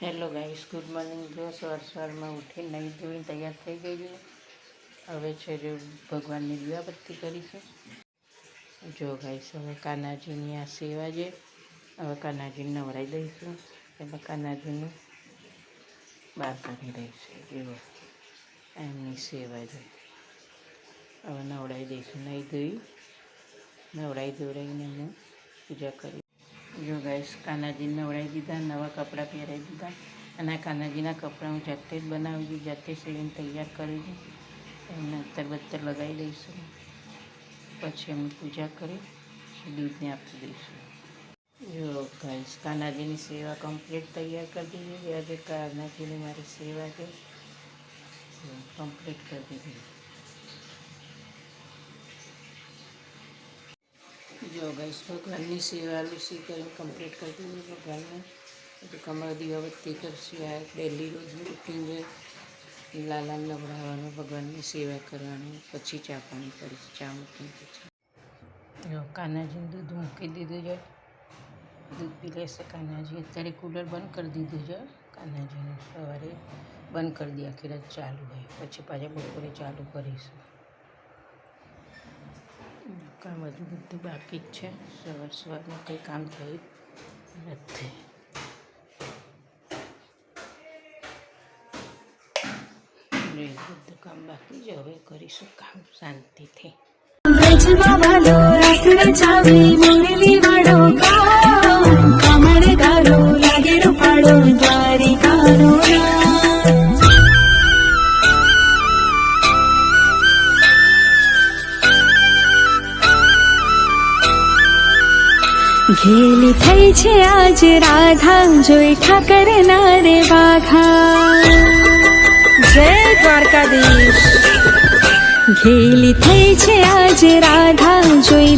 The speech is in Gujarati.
Hello guys, good morning. જો સવારમાં ઉઠી નહીં ધોઈને તૈયાર થઈ ગઈ છું। હવે છે જે ભગવાનની દીવાબત્તી કરીશું। જો ગાઈસ, હવે કાનાજીની આ સેવા છે। હવે કાનાજીને નવડાવી દઈશું। એમાં કાનાજીનું બહાર કાઢી દઈશું। જુઓ એમની સેવા છે। હવે નવડાવી દઈશું, નહીં ધોઈ નવડાવી ધોરાઈને એમને પૂજા કરી। જો ગાઈસ, કાનાજીને નવડાવી દીધા, નવા કપડાં પહેરાવી દીધા। અને આ કાનાજીના કપડાં હું જાતે જ બનાવી છું, જાતે સીવીને તૈયાર કરી છું। એમને અત્તર બત્તર લગાવી દઈશું, પછી એમની પૂજા કરી દૂધને આપી દઈશું। જો ગાઈસ, કાનાજીની સેવા કમ્પ્લીટ તૈયાર કરી દીધી। આજે કાનાજીની મારી સેવા છે, કમ્પ્લીટ કરી દીધી। જો ગાઈસ, ભગવાનની સેવા લૂસી કરીને કમ્પ્લીટ કરી દીધી। ભગવાનને પછી કમળ દીવાબત્તી કરશું। આ ડેલી રોજનું રૂટીન છે। લાલાને નવડાવવાનું, ભગવાનની સેવા કરવાનું, પછી ચા પાણી કરીશું। ચા મૂકીને પછી જો કાનાજીને દૂધ મૂકી દીધું છે, દૂધ પી લેશે કાનાજી। અત્યારે કુલર બંધ કરી દીધું છે કાનાજીનું, સવારે બંધ કરી દે, આખી રાત ચાલુ હોય, પછી પાછા બપોરે ચાલુ કરીશું। કામ હજુ બધું બાકી જ છે, સવારમાં કંઈ કામ થયું નથી। બધું કામ બાકી જ, હવે કરીશું કામ શાંતિથી। ઘેલી થઈ છે આજ રાધા, જોઈ ઠાકરના રે વાઘા। જય દ્વારકાધીશ। ઘેલી થઈ છે આજ રાધા, જોઈ